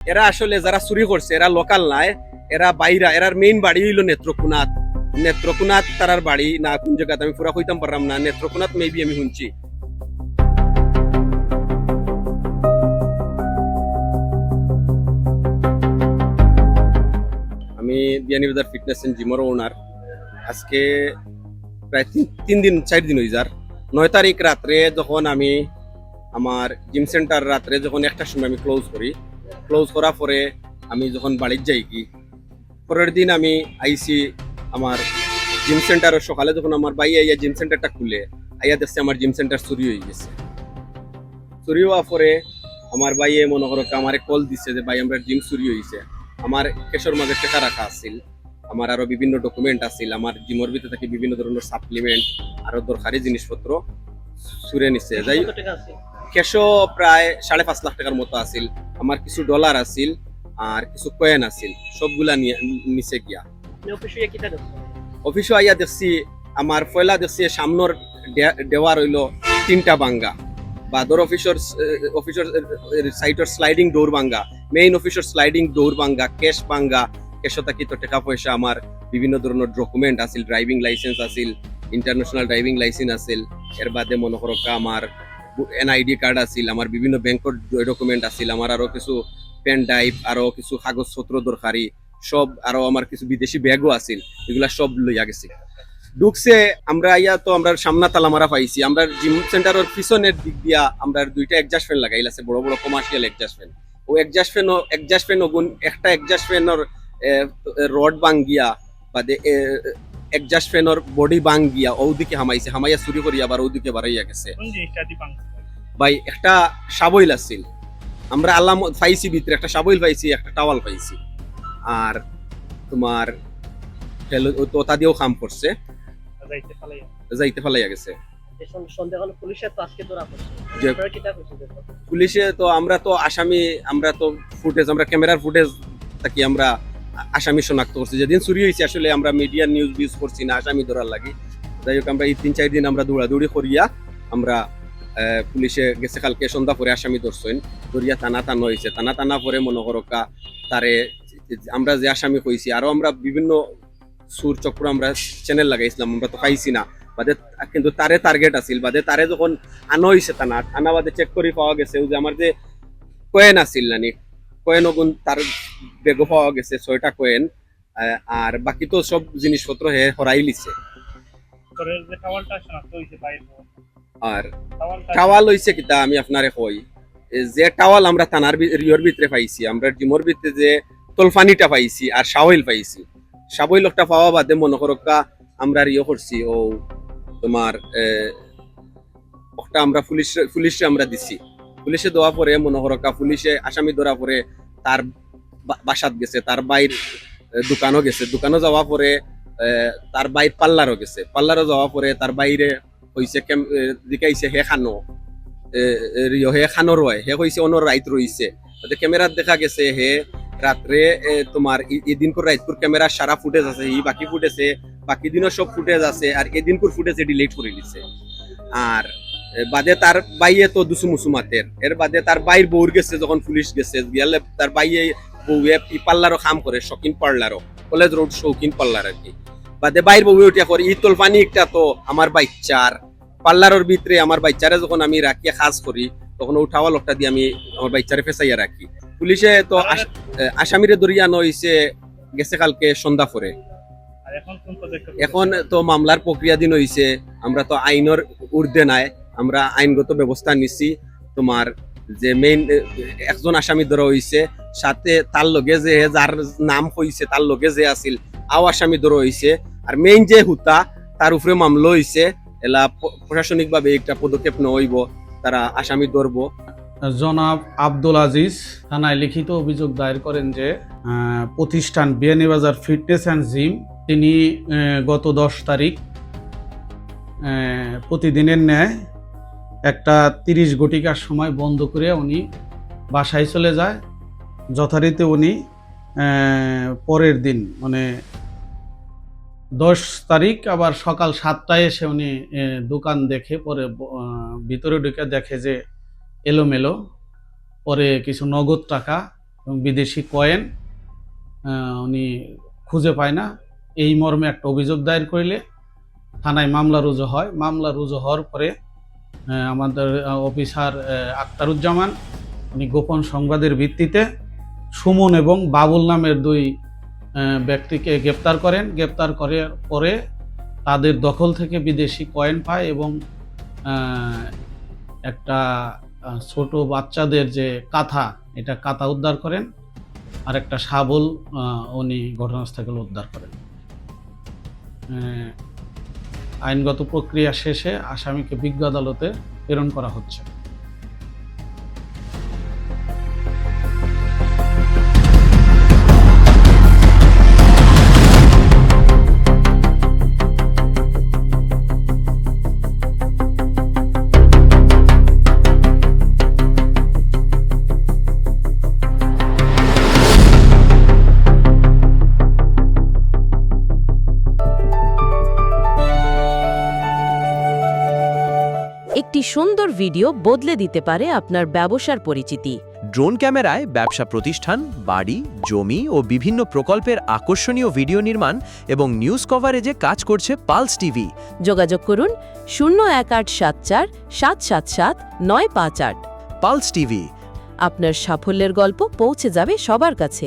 এরা আসলে যারা চুরি করছে এরা লোকাল নাই, এরা বাইরা, এরার মেইন বাড়ি হইলো নেত্রকোনাথ। নেত্রকোনাথ তারার বাড়ি না কোন জায়গাতে আমি পুরা কইতাম পারলাম না, নেত্রকোনাথ মেবি আমি শুনছি। আমি বিয়ানীবাজার ফিটনেস এন্ড জিমের ওনার। আজকে প্রায় 4 দিন হয়ে যার। 9 তারিখ রাত্রে যখন আমি আমার জিম সেন্টার রাত্রে যখন 1টার সময় আমি ক্লোজ করার পরে আমি যখন বাড়ির যাই কি পরের দিন আমি আইসি আমার জিম সেন্টারের সকালে যখন আমার ভাই আইয়া জিম সেন্টারটা খুলে আইয়া দেখছে আমার জিম সেন্টার চুরি হয়ে গেছে। চুরি হওয়ার পরে আমার ভাইয়ে মনে করো আমার কল দিচ্ছে যে ভাই আমরা জিম চুরি হয়েছে। আমার কেশর মাঝে টাকা রাখা আছিল, আমার আরো বিভিন্ন ডকুমেন্ট আছিল, আমার জিমের ভিতরে থেকে বিভিন্ন ধরনের সাপ্লিমেন্ট আরো দরকারি জিনিসপত্র চুরে নিছে। যাই কেশো প্রায় 5.5 লাখ টাকার মতো আছিল, আমার কিছু ডলার আছিল আর কিছু কয়েন আছিল, সবগুলা নিচে গিয়া অফিসে আইয়া দেখছি আমার পয়লা দেখছি সামনের দেওয়া রইল 3টা ভাঙ্গা, বাদর অফিসর সাইটর স্লাইডিং ডোর ভাঙ্গা, মেইন অফিসর স্লাইডিং ডোর ভাঙ্গা, ক্যাশ ভাঙ্গা। ক্যাশো থাকি তো টাকা পয়সা, আমার বিভিন্ন ধরনের ডকুমেন্ট আছিল, ড্রাইভিং লাইসেন্স আছিল, ইন্টারন্যাশনাল ড্রাইভিং লাইসেন্স আছিল, এর বাদে মনে করো আমার এনআইডি কার্ড আছিল, আমার বিভিন্ন ব্যাংকের ডকুমেন্ট আছিল, আমার আরো কিছু পেন ড্রাইভ, আরো কিছু কাগজপত্র দরকারি সব, আরো আমার কিছু বিদেশি ব্যাগও আছিল, এগুলা সব লইয়া গেছি। ঢুকছে আমরা ইয়া তো আমরা সামনা তালা মারা পাইছি। আমরা জিম সেন্টারের পিছনের দিক দিয়া আমরা 2টা এক্সজাস্ট ফ্যান লাগাইল আছে, বড় বড় কমার্শিয়াল এক্সজাস্ট ফ্যান। ও এক্সজাস্ট ফ্যান ওগুন একটা এক্সজাস্ট ফ্যানের রড ভাঙ্গিয়া বাদে এক্সজাস্ট ফ্যানের বডি ভাঙ্গিয়া ওদিকে হামাইয়া চুরি করি আবার ওদিকে বাড়াইয়া গেছে। ভাই একটা সাবইল আছিল, আমরা আল্লাহ পাইছি ভিতরে একটা সাবইল পাইছি, একটা টাওয়াল পাইছি, আর তোমার তোতা দিয়েও কাম করছে, যাইতে ফালাইয়া গেছে। পুলিশে তো আমরা তো আসামি, আমরা তো ফুটেজ, আমরা ক্যামেরার ফুটেজ থাকি আমরা আসামি শনাক্ত করছি। যেদিন চুরি হয়েছে আসলে আমরা মিডিয়া নিউজ ইউজ করছি না আসামি ধরার লাগে। যাই হোক আমরা এই 3-4 দিন আমরা দৌড়াদৌড়ি করিয়া আমরা পুলিশে গেছে, কালকে সন্ধ্যা পরে আসামি ধরিয়া টানা হয়েছে। টানা পরে মনে করো তারে আমরা যে আসামি কইছি আরো আমরা বিভিন্ন সুর চক্র আমরা চ্যানেল লাগাইছিলাম, আমরা তো পাইছি না বাদে, কিন্তু তারে টার্গেট আছিল বাদে তারে যখন আনা হয়েছে আনা বাদে চেক করে পাওয়া গেছে যে আমার যে কয়েন আছিল নানি কয়েন ওগুন তার বেগও পাওয়া গেছে 6টা কয়েন, আর বাকি তো সব জিনিসপত্র হে হরাই লিছে। আর টাওয়াল হইছে কিতা আমি আপনারে কই, যে টাওয়াল আমরা থানার রিওর ভিতরে পাইছি, আমরা জিমোর ভিতরে যে তলফানিটা পাইছি আর সাওইল পাইছি, সাবইল একটা পাওয়া বাদে মনে করো আমরা রিও করছি ও তোমার একটা আমরা পুলিশে আমরা দিছি। পুলিশে দেওয়া পরে মনে করো পুলিশে আসামি ধরা পরে তার বাসাত গেছে, তার বাইর দোকানও গেছে, দোকানও যাওয়া পরে তার বাইর পাল্লারও গেছে, পাল্লারও যাওয়া পরে তার বাইরে হয়েছে দেখাইছে হে খানো হে খানো রয়, হে হয়েছে অন্য রাইত রয়েছে। ক্যামেরাত দেখা গেছে হে রাত্রে তোমার এদিনকুর রাইতপুর ক্যামেরা সারা ফুটেজ আছে, এই বাকি ফুটেজে বাকি দিনও সব ফুটেজ আছে, আর এদিনকুর ফুটেজে ডিলিট করে দিছে। আর বাদে তার বাইয়ে তো দুসুমুসুমাতের, এর বাদে তার বাইর বউর গেছে যখন পুলিশ গেছে গেলে তার বাইয়ে বউয়ে পাল্লারও কাম করে, শৌখিন পার্লারও, কলেজ রোড শৌখিন পার্লার আর কি। বাদে বাইর বউয়ে উঠিয়া করে ইতল পানি একটা তো আমার বাচ্চার পার্লারের ভিতরে আমার বাচ্চারে যখন আমি রাখিয়া কাজ করি তখন উঠাওয়া লোকটা দিয়ে আমি আমার বাচ্চারে ফেসাইয়া রাখি। পুলিশে তো আসামিরে ধরিয়া নইছে গেছে কালকে সন্ধ্যা পরে। এখন তো মামলার প্রক্রিয়াধীন হইছে, আমরা তো আইনের ঊর্ধ্বে নাই, আমরা আইনগত ব্যবস্থা নিছি। তোমার যে মেইন একজন আসামি ধরা হইছে, সাথে তার লগে যে যার নাম হইছে তার লগে যে আছিল আও আসামি ধরা হইছে, আর মেইন যে হুতা তার উপরে মামলা হইছে। এলা প্রশাসনিকভাবে একটা পদক্ষেপ নইব, তারা আসামি ধরবো। জনাব আব্দুল আজিজ থানায় লিখিত অভিযোগ দায়ের করেন যে প্রতিষ্ঠান বিয়ানীবাজার ফিটনেস অ্যান্ড জিম তিনি গত 10 তারিখ প্রতিদিনের ন্যায় একটা 30 ঘটিকার সময় বন্ধ করে উনি বাসায় চলে যায়। যথারীতি উনি পরের দিন মানে 10 তারিখ আবার সকাল 7টায় এসে উনি দোকান দেখে পরে ভিতরে ঢুকে দেখে যে এলোমেলো, পরে কিছু নগদ টাকা এবং বিদেশি কয়েন উনি খুঁজে পায় না। এই মর্মে একটা অভিযোগ দায়ের করলে থানায় মামলা রুজু হয়। মামলা রুজু হওয়ার পরে আমাদের অফিসার আক্তারুজ্জামান উনি গোপন সংবাদের ভিত্তিতে সুমন এবং বাবুল নামের দুই ব্যক্তিকে গ্রেপ্তার করেন। গ্রেপ্তার করার পরে তাদের দখল থেকে বিদেশি কয়েন পায় এবং একটা ছোট বাচ্চাদের যে কাঁথা, এটা কাঁথা উদ্ধার করেন, আর একটা শাবল উনি ঘটনাস্থলে উদ্ধার করেন। আইনগত প্রক্রিয়া শেষে আসামিকে বিজ্ঞ আদালতে প্রেরণ করা হচ্ছে। একটি সুন্দর ভিডিও বদলে দিতে পারে আপনার ব্যবসার পরিচিতি। ড্রোন ক্যামেরায় ব্যবসা প্রতিষ্ঠান, বাড়ি, জমি ও বিভিন্ন প্রকল্পের আকর্ষণীয় ভিডিও নির্মাণ এবং নিউজ কভারেজে কাজ করছে পালস টিভি। যোগাযোগ করুন 01874 777 958। পালস টিভি, আপনার সাফল্যের গল্প পৌঁছে যাবে সবার কাছে।